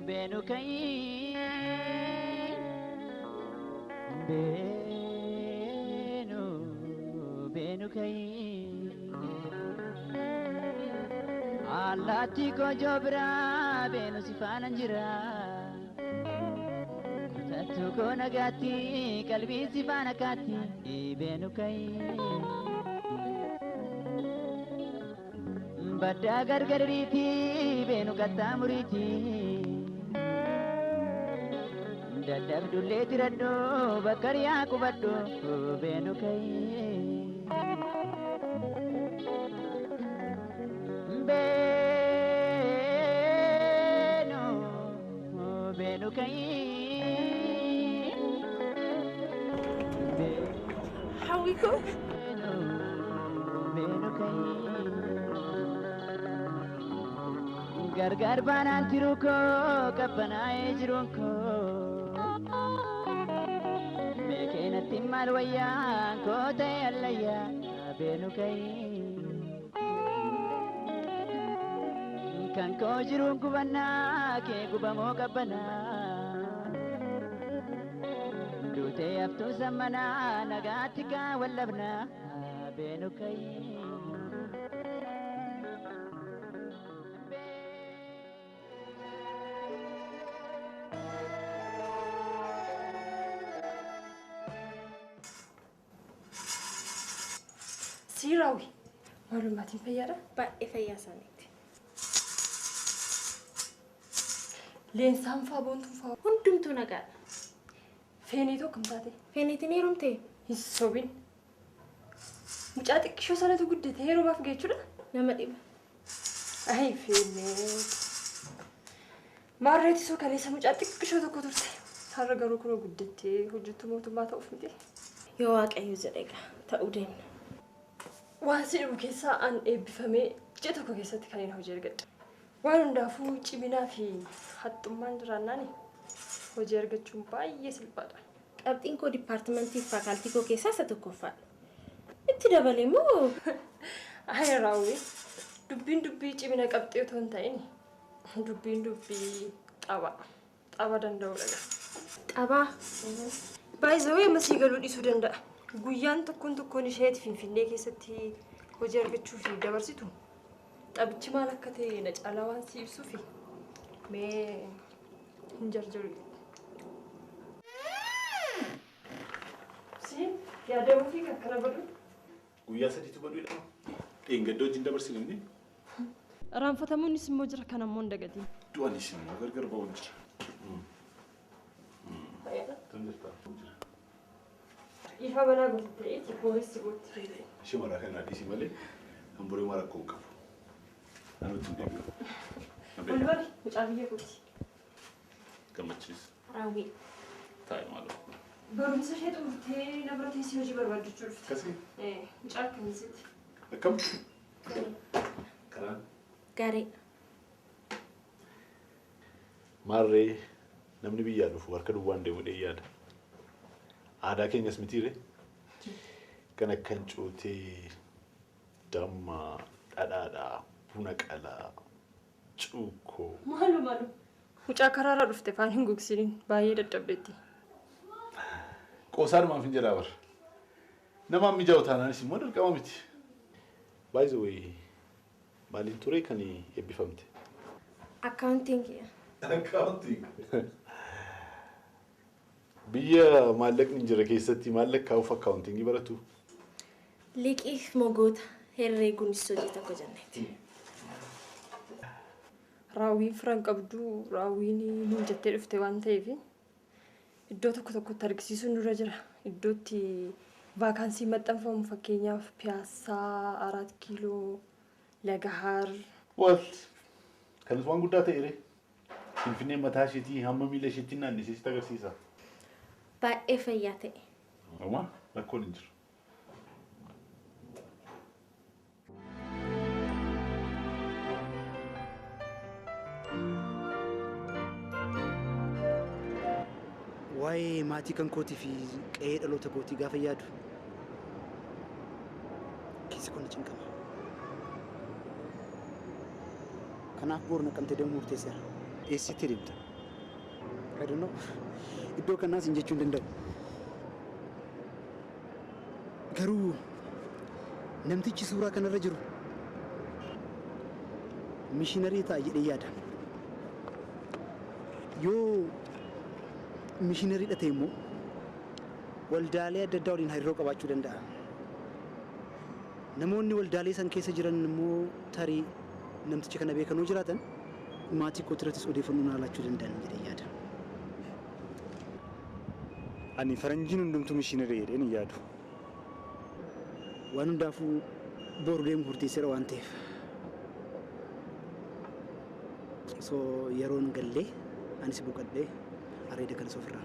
beenu kai beenu kai allatti ko jobra beenu sifana jira tattu ko nagati kalbi sifana kati beenu kai badda gargariti beenu kattamuriti dadab dulle tiraddo bakariya kubaddo beenu kai beenu kai How we go? beenu kai gargar banan tiruko kabbanae jirunko mekena timmal wayya ko tayallaya beenu kai kan ko jirun kubanna ke kubamo kabbana dute aftu zamana nagatika wallabna beenu kai Sirawi. Malumatin fayyada? Baay'ee fayyaa isaaniiti. Leensaan fa'aa boontuun fa'aa. Hundumtuu nagaadha. Feenii tokko hin taate. Feeniitiin heerumtee? Hin sobin. Mucaa xiqqishoo sanatu guddate heerumaaf geechuudha. Nama dhiba. Ayi feenee. Maarreetisoo kaleessa mucaa xiqqishoo tokko turte. Har'a garuu kunoo guddattee hojjettuu mootummaa ta'uuf miti. Yoo waaqayyo jedhe egaa ta'uu deemna. Waan si dhibu keessaa an eebbifamee ji'a tokko keessatti kan hin hojii argadha. Waan hundaafuu ciminaa fi haxxummaan jiraannaani hojii argachuun baay'ee salphaadha. Qabxiin koo dipaartimentii fi faakaaltii koo keessaa isa tokkoffaadha. Itti dabalee moo? Ayi raawwii dubbii cimina qabxii otoo hin ta'in dubbii xaba danda'uudha. Xabaa? Baay'ee masii galuu dhiisuu danda'a. Guyyaan tokkoon isheeti Finfinnee keessatti hojii argachuu fi dabarsitu. Xabichi maal akka ta'e na caalaa waan si ibsuuf mee hin jarjaru. Si yaadamuu fi kan kana godhu. Guyyaa sadiitu godhuudha. Dheengaddoo wajjin dabarsinanni. Raanfatamuunis immoo jira kan ammoo hin dagatiin. Du'anis immoo gargar ba'uun jira. Ifa banaa gosa ta'eeti boonesti gootti. Ishee maraa kan addiisii malee kan boree maraa koo qabu. Naannootti hin deebi'u. Walbari mucaa biyya kooti. Gammachiisa. Raawwii. Taa'e maaloo. Barumsa ishee xumurtee na bira teessee hojii barbaadachuu dhufte. Akkasii? Mucaa akkamiisitti? Akkam? Karaan? Gaarii. Maarree namni biyyaa dhufu harka duwwaan deemu yaada. Aadaa keenyas mitiire kan akkan cootee damma dhadhaadhaa buna qalaa cuukkoo. Maalu. Mucaa karaarraa dhufte faan hin gogsiniin baay'ee dadhabdeetti. Qoosaanumaaf hin jedhaa bara. Namaan mijaa'u taanaanis immoo dirqama miti. By the way, maaliin ture kan eebbifamte? Akkaawuntiingii. Accounting. Biyya maallaqni hin jirre keessatti maallaqaa of accountingii baratu. Liqiif mogoota herreeguunis hojii tokko jenneeti. Raawwiin firan qabdu raawwiin nuun jettee dhufte waan ta'eef iddoo tokkotti argisiisuun nurra jira. Iddootti vaakaansii maxxanfamu fakkeenyaaf Piyaasaa, 4 kiiloo, Lagahaar. What? Kanas waan guddaa ta'eere. Finfinnee mataa isheetii hamma miila isheetti naannisee sitti agarsiisa. Baay'ee fayyaa ta'e. Amma rakkoon hin jiru. Waa'ee maatii kan kootii fi qe'ee dhaloota kootii gaafa yaadu keessi kun cinqama. Kanaaf boorna qabtee deemuu murteesseera. Eessitti deemta? I don't know. Iddoo kanaas hin jechuun danda'u. Garuu namtichi suuraa kanarra jiru mishiinarii ta'a jedhee yaada. Yoo mishiinarii ta'e immoo waldaalee adda addaa waliin hariiroo qabaachuu danda'a. Namoonni waldaalee san keessa jiran immoo tarii namticha kana beekanoo jiraatan maatii kootirrattis odeeffannoo naa laachuu danda'an jedhee yaada. Ani faranjiin hundumtuu mishiinarii jedheen hin yaadu. Waan hundaafuu boru deemu murteesseera waan ta'eef. So yeroon gallee anis boqadhee areeda kan ofirraa.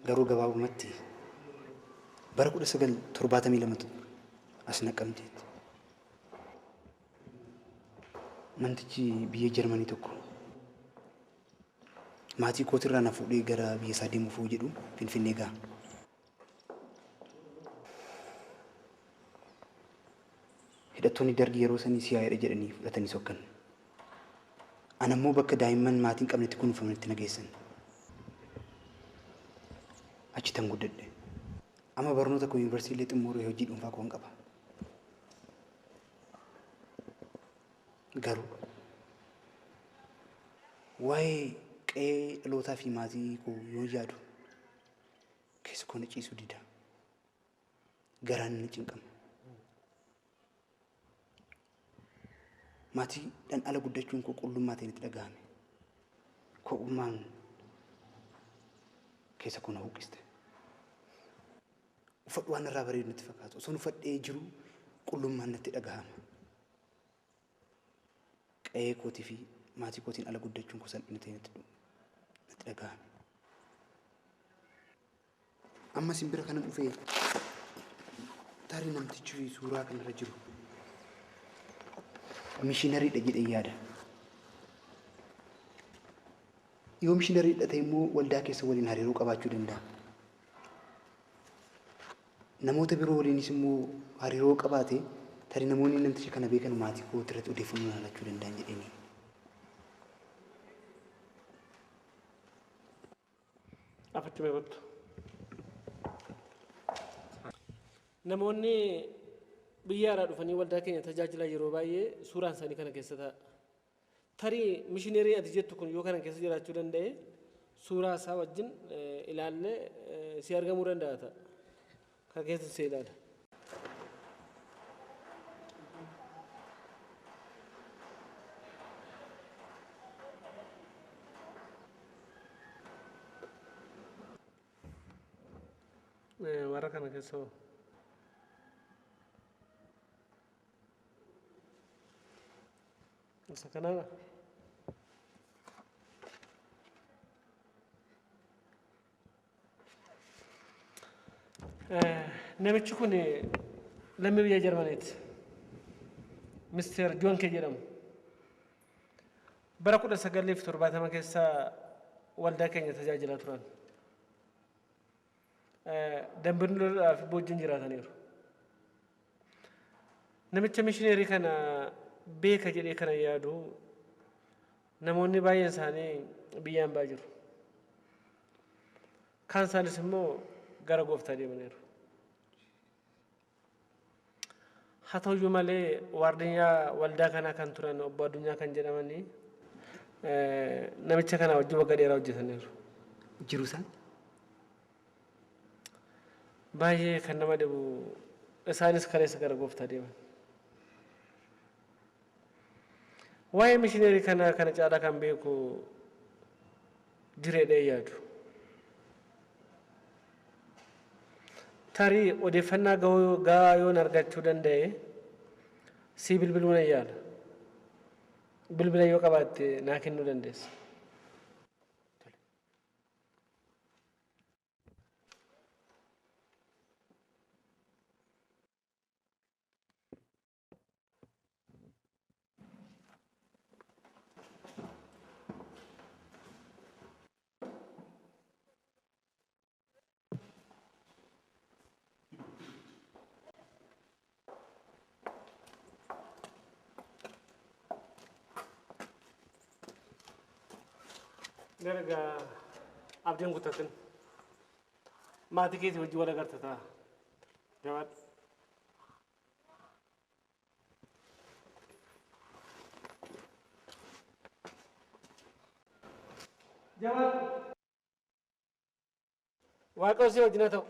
Garuu gabaabumatti bara 1972 as naqamteetti. Namtichi biyya Jarmanii tokko maatii kootirraa na fuudhee gara biyya isaa deemuuf jedhu Finfinnee ga'a. Hidhattoonni dargii yeroo sanii siyaa'eedha jedhanii fudhatanii sokkan. Ana immoo bakka daa'imman maatiin qabnetti kunuunfamanitti na geessan. Achitan guddadhe. Amma barnoota koo yuunivarsiitii xumuree hojii dhuunfaa koon qaba. Garuu waa'ee qe'ee dhalootaa fi maatii koo yoo yaadu keessa koo na ciisuu dida. Garaan na cinqama. Maatii dhan ala guddachuun koo qullummaa ta'e itti dhagahame. Ko'ummaan keessa koo na huqqiste. Uffadhu waan irraa bareedu natti fakkaatu. Osoo uffadhee jiru qullummaan natti dhagahama. Qe'ee kootii fi maatii kootiin ala guddachuun koo salphina ta'e natti dhagahame. Amma simbira kana dhufee tarii namtichi fi suuraa kanarra jiru mishiinariidha jedhee yaada. Yoo mishiinariidha ta'e immoo waldaa keessa waliin hariiroo qabaachuu danda'a. namoota biroo waliinis immoo hariiroo qabaate tarii namoonni namticha kana beekan maatii koo irratti odeeffannoo argachuu danda'an jedhanii. Afachuu meeqottu? Namoonni biyya alaa dhufanii waldaa keenya tajaajilaa yeroo baay'ee suuraan isaanii kana keessa ta'a. Tarii mishineerii ati jettu kun yoo kana keessa jiraachuu danda'e suuraa isaa wajjin ilaallee si argamuu danda'a ta'a. Kana keessa si ilaala. Warra kana keessa hoo? Isa kanaadha. Namichi kun lammii biyya Jarmaniiti. Mister Joonke jedhamu. Bara 1970 keessa waldaa keenya tajaajilaa turan. Dambinoodhaa fi boojjiin jiraataniiru. Namicha mishineerii kana beeka jedhee kana yaadu namoonni baay'een isaanii biyyaan ba'aa jiru. Kaan isaanis immoo gara gooftaa deemaniiru. Haa ta'uyyuu malee waardiyyaa waldaa kanaa kan turan obbo Addunyaa kan jedhamanii namicha kana wajjin waggaa dheeraa hojjetaniiru. Jiru isaan? Baay'ee kan nama dhibu isaanis kaleessa gara gooftaa deeman. Waa'ee mishineerii kana caalaa kan beeku jireedhee yaadu. Tarii odeeffannaa gahaa yoon argachuu danda'e si bilbiluu nan yaala. Bilbila yoo qabaatte naa kennuu dandeessa. Darga abdiin guuttatin maatii keetii hojii wal agarta ta'a. Jawaad. Jawaad. Waaqa osoo wajjin haa ta'u.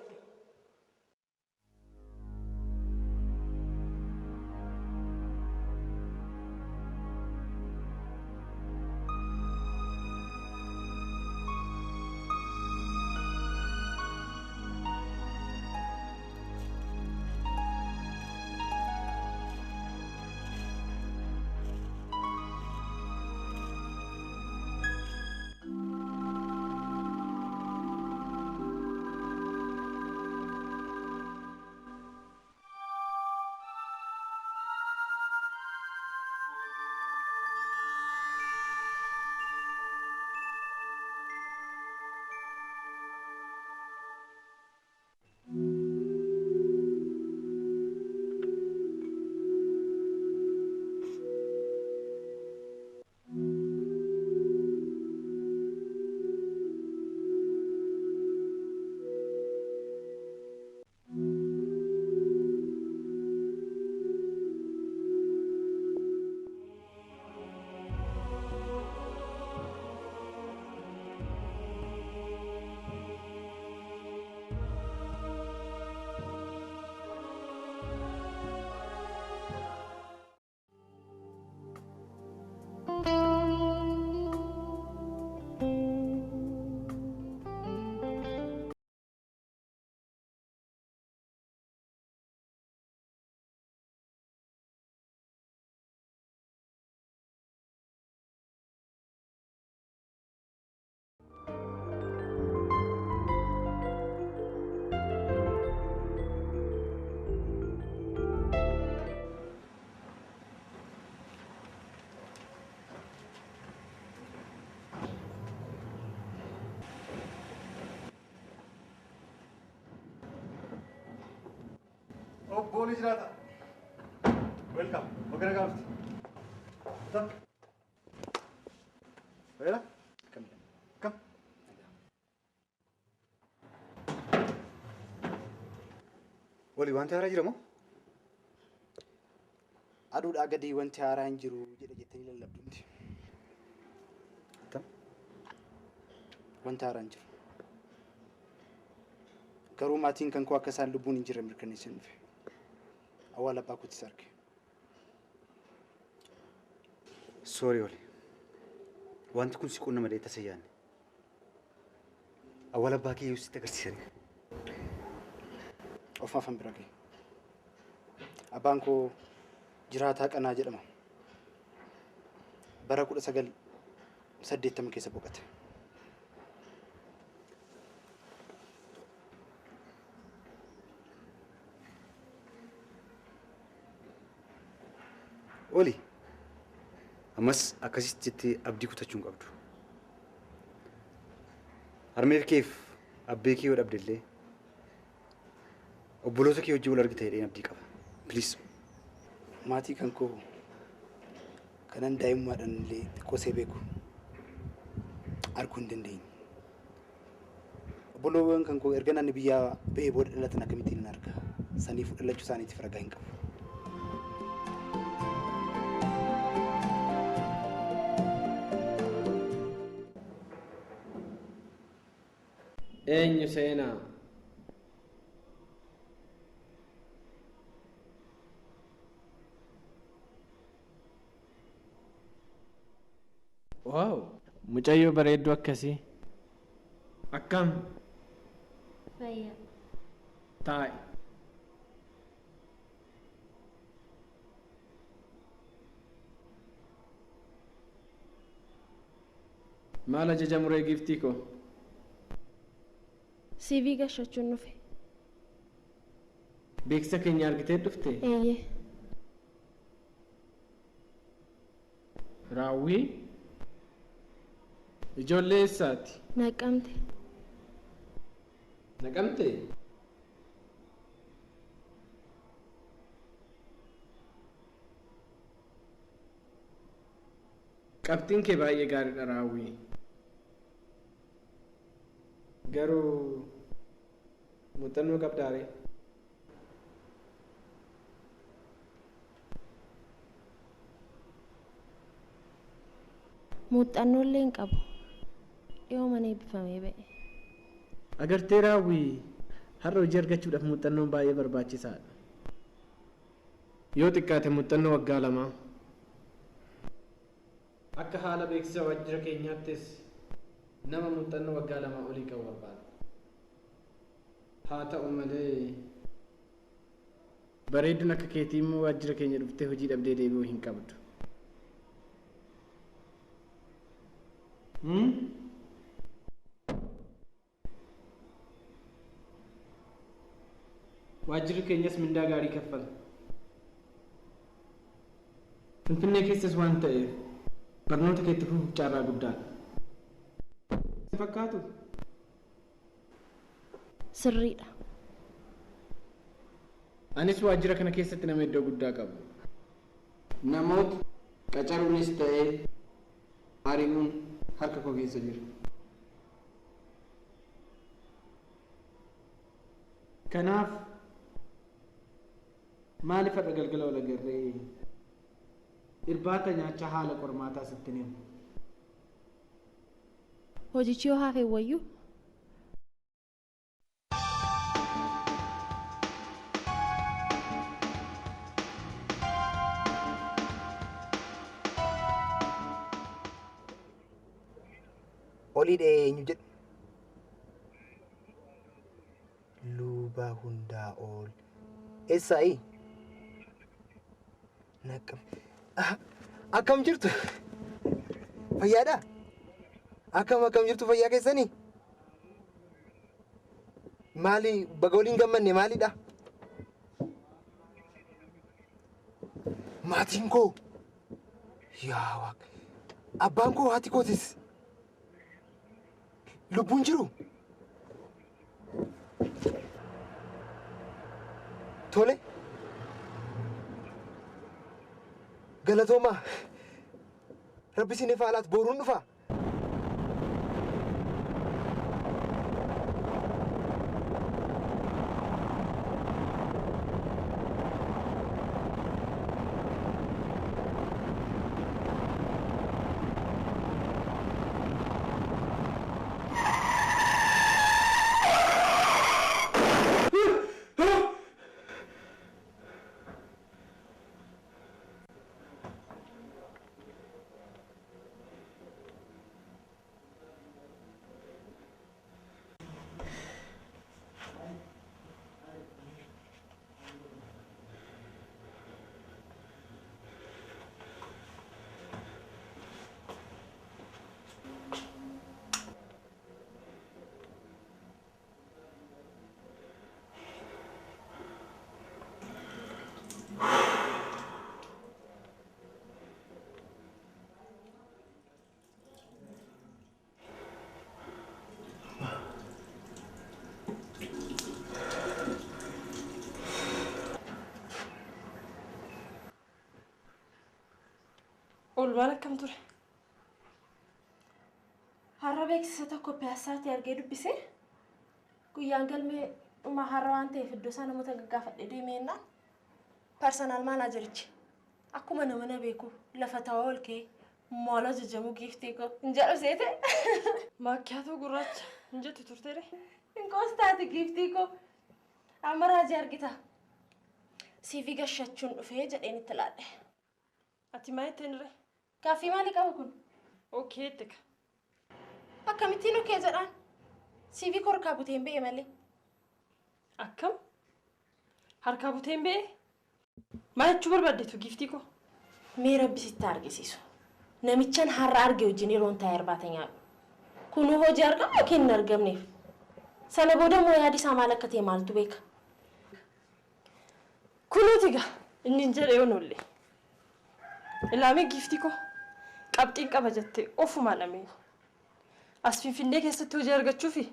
Oh, Polish Rata. Welcome. Magana Gavti. Come. Where? Come here. Come. Oli wanti haaraa jira moo? Aduudhaa gadii wanti haaraa hin jiru jedha jettanii lallabdumti. Tam? Wanti haaraa hin jiru. Garuu maatiin kan koo akka isaan lubbuun hin jirre mirkaneessan dhufe. Awwaala abbaa kootis arge. Sorry Oli. Wanti kun si quunna malee tasa yaanne. Awwaala abbaa kee yoo sitti agarsiisan. Of afan bira ga'e. Abbaan koo jiraataa qanaa jedhama. Bara 1980 keessa boqote. Oli. Ammas akkasitti jettee abdii kutachuun qabdu. Harmee keef abbee kee yoo dhabdellee obboloota kee wajjin wal argite jedheen abdii qaba. Please. Maatii kan koo kanan daa'imummaadhaan illee xiqqoosee beeku arguu hin dandeenye. Obboloowwan kan koo erga namni biyyaa ba'ee booda dhalatan akkamittiin hin arga. Saniif dhalachuu isaaniitiif ragaa hin qabu. Eenyu seenaa? Waaw, mucayyoo bareedduu akkasii. Akkam? Fayyaa. Taa'i. Maal ajaja muree giftii koo? CV gashachuun dhufe. Beeksisa keenya argitee dhufte? Eeyyee. Raawwii? Ijoollee eessaati? Naqamte. Naqamte? Qabxiin kee baay'ee gaariidha Raawwii. Garuu muuxannoo qabdaare. Muuxannoo illee hin qabu. Dhiyoo mana eebbifamee ba'e. Agartee Raawwii har'a hojii argachuudhaaf muuxannoon baay'ee barbaachisaadha. Yoo xiqqaate muuxannoo waggaa lamaa. Akka haala beeksisa waajjira keenyaattis nama muuxannoo waggaa lamaa olii qabu barbaada. Haa ta'u malee bareedduun akka keetii immoo waajjira keenya dhuftee hojii dhabdee deebi'uu hin qabdu. Waajjirri keenyas mindaa gaarii kaffala. Finfinnee keessas waan ta'eef barnoota keetti fufuuf carraa guddaadha. Fakkaatu? Sirriidha. Anis waajjira kana keessatti nama iddoo guddaa qabu. Namoota qacaruunis ta'ee ari'uun harka koo keessa jira. Kanaaf maaliif har'a galgala wal agarree irbaata nyaachaa haala qormaataa sitti himu? Hojichi yoo hafe wayyuu? Olii dheenyu jedhu. Luba hundaa ol. Eessaayi? Naqam. Akkam jirtu? Fayyaadhaa? Akkam jirtu fayyaa keessanii? Maali baga waliin gammanne maalidha? Maatiin koo? Yaa Waaqa. Abbaan koo haati kootis? Lubbuun jiru? Tole, Galatoomaa. Rabbi isin faalaat boruun dhufa. Oolmaan akkam ture? Har'a beeksisa tokko piyaasaatti argee dubbise. Guyyaan galmee dhuma har'a waan ta'eef iddoo isaa namoota gaggaafadhe deemeennaan personal manaajerichi akkuma nama na beeku lafa taa'aa ol ka'ee moola jajjamuu giiftii koo hin jedhu seete. Maakkiyaatoo gurraacha hin jettu turteere? Hin qoostaati giiftii koo. Amma raajii argita. CV gashachuun dhufee jedheen itti laadhe. Ati maal ittiin ree? Gaaffii maalii qaba kun? Ookee itti. Akkamittiin ookee jedhaan? CV koo harkaa buteen ba'e malee. Akkam? Harkaa buteen ba'e? Maal jechuu barbaaddeetu giiftii koo? Mee rabbi sitti argisiisu. Namichaan har'a arge wajjin yeroon taa'ee irbaata nyaadhu. Kunuu hojii argamu yookiin hin argamneef. Sana booda moo yaadi isaa maal akka ta'e maaltu beeka? Kunuuti gaa inni hin jedhe yoon oolle. Ilaamee giiftii koo qabxiin qaba jettee ofumaa lamee. As Finfinnee keessatti hojii argachuufi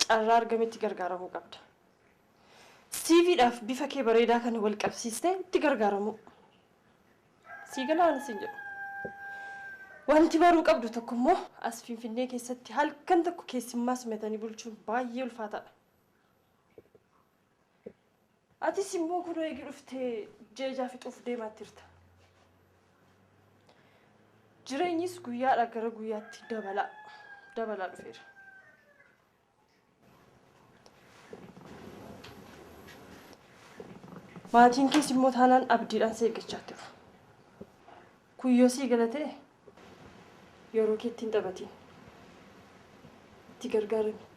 carraa argametti gargaaramuu qabda. CVdhaaf bifa kee bareedaa kana wal qabsiistee itti gargaaramu. Sii galaan isin jedhu. Wanti baruu qabdu tokko immoo as Finfinnee keessatti halkan tokko keessummaa simatanii bulchuun baay'ee ulfaataadha. Atis immoo kunoo eegi dhuftee jeejaa fixuuf deemaatti jirta. Jireenyis guyyaadhaa gara guyyaatti dabalaa dhufeera. Maatiin kees immoo taanaan abdiidhaan si eeggachaa jiru. Kuyyoo sii galatee yeroo kee ittiin taphatiin itti gargaarami.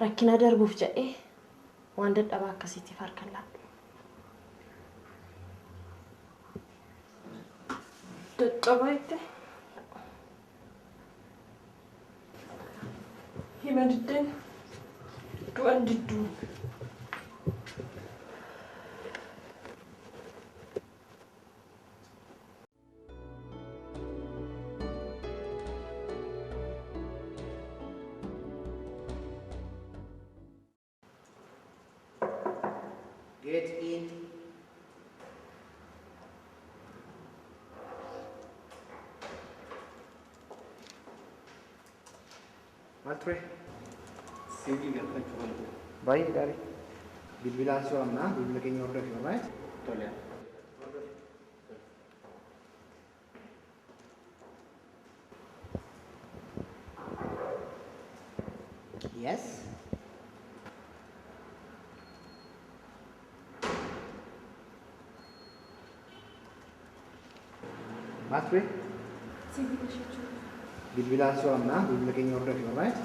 Rakkina darbuuf jedhee waan dadhabaa akkasiitiif harkaan laadhu. Dadhabaa itti hima diddeen du'an didduu. Get in. Maal ture? CV galfachuu qabdu. Baay'ee gaarii. Bilbilaan soo amnaa bilbila keenya hordofi barbaade. Tole. Yes. Maal ture? CV gashachuu. Bilbilaan soo amnaa bilbila keenya hordofi barbaade.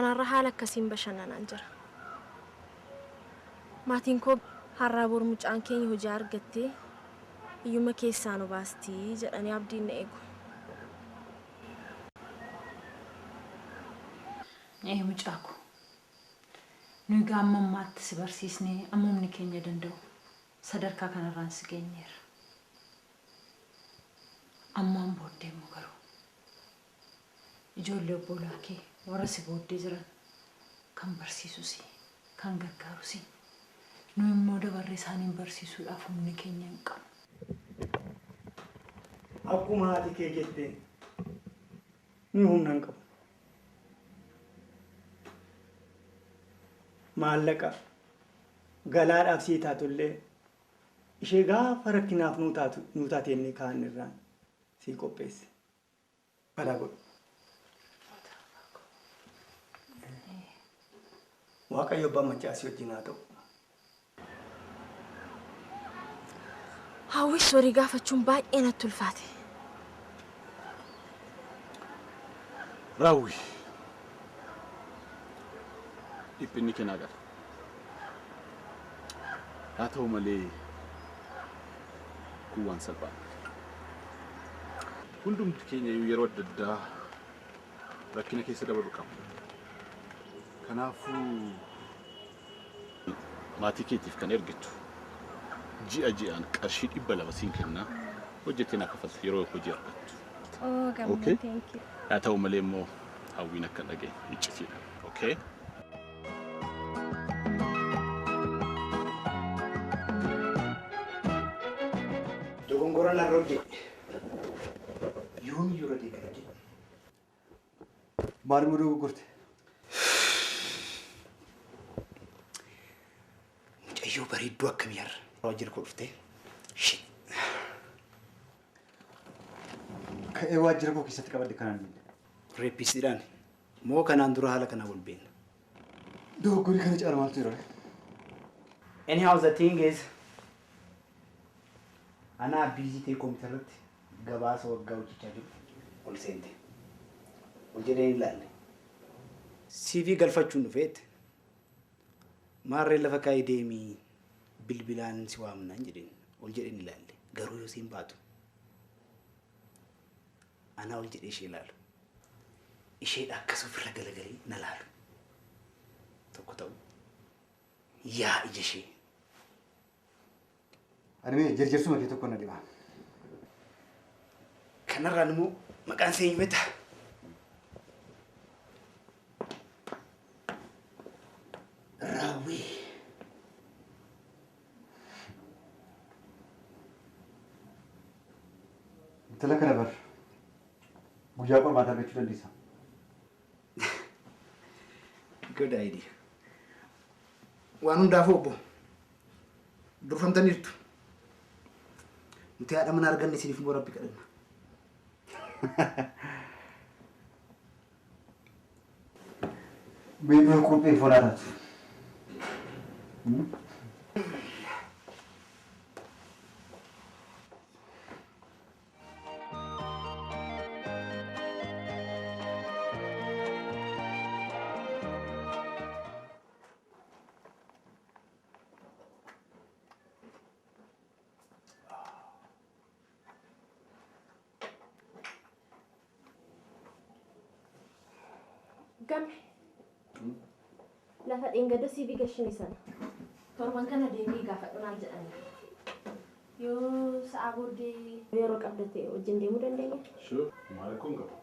أنا راح على كسين بشنا ننجر ما تنكب هرابور مجان كين يهجار قتي يوم كيسانو باستي جراني عبدي نيجو إيه مجاكو نيجا أمم مات سبرسيسني أمم نكين يدندو صدر كان رانس كينير أمم بودي مغرو جولي بولاكي ورسي بودي زران كان برسيسوسي كان غرغاروسي نوي مودا بريسانين برسيسو أفهم نكين ينقم أكو ما هذه كي جتة نهم ننقم معلقة غلار أفسي تاتولي إشيغا فرقنا في نوتاتيني كان نران سيكو بيس بلاغو واقع يوبا مجاسي وجيناتو هاوي سوري قافتشون باي انا التلفاتي راوي إبني كناغر هاتو مالي كوان سلبا كلهم كينيا يرود الدا لكن كيس دبر كم كنافو ما تيكيتيف كان يرجتو جي أن كرشيد إبلا بسين كنا وجدتنا كفلت يروي كوجي أرجتو اوكي ثانك يو هاتو مالي مو هاوينا كناجي يجتينا أوكي Dogongorana rodde yoom yurade gadde Marmuru gurte. mucayyoo bareedduu akkam yar waajjira koo dhufte shit Ka'ee waajjira koo keessatti qabadde kanaan reeppisiidhaan moo kanaan dura haala kana wal beekna. dogoggorri kana caalmaatu jira. Anyhow the thing is أنا بيجي كمبيوترات جباس وجاوي تجارب كل سنة وجرين لاني CV قلفت شنو فيت ما رأي لفكاي ديمي بالبلان سوا من نجرين وجرين لاني قروا يوسين باتو أنا وجري شيء لالو إشي أكسو في الرجال نلالو تكتو يا إيشي أنا جرجر سوما كي تكون ديما كان رانمو مكان سيء متى راوي أنت لك نبر وجاكم ما تبي تشوف ليسا good idea وانو دافوبو درفم تنيرتو انت هذا من أرجعني سيدي في مربي كلنا بيقول كل فلانات قام لا فإن قد سيبي قشني سنة torban kana deemee gaafadhuun jedhani yoo sa'a booddee yeroo qabdate wajjin deemuu dandeenya. Sure, maal kun qabu.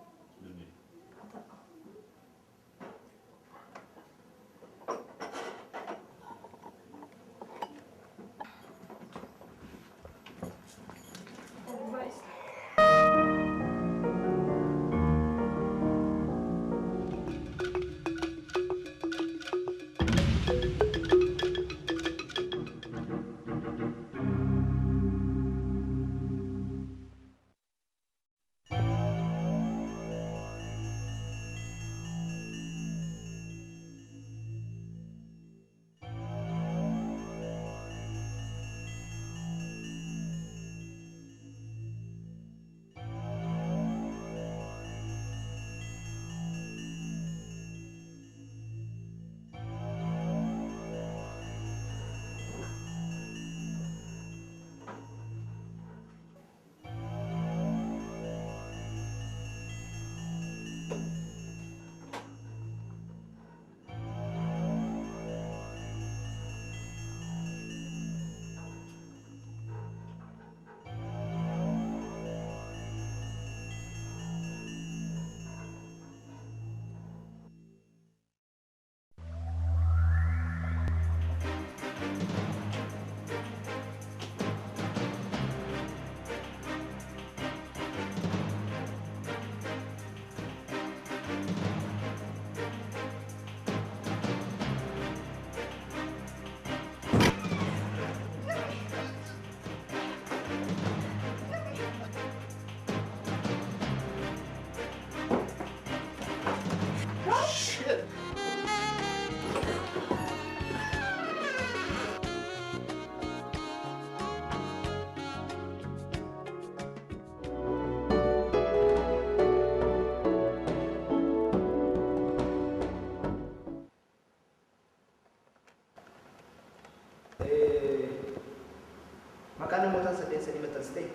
Maqaan namootaa sadii maxxansitee?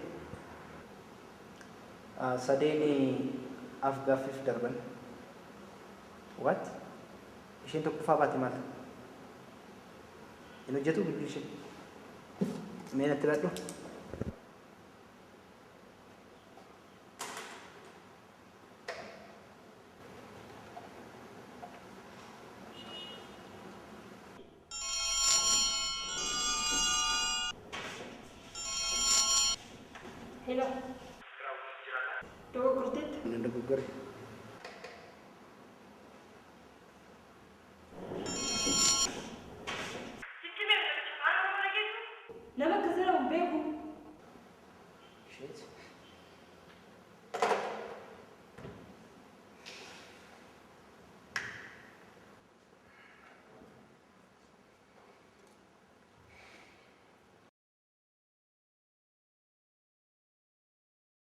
Sadeeni afgaaffiif darban. What? Isheen tokkoffaa baate maal? Hin hojjetu bilbilli ishee. Mee natti laadhu? Hello. Dogoggorteetta? Hin dogoggore. Nama akkasii nama beeku. Shit.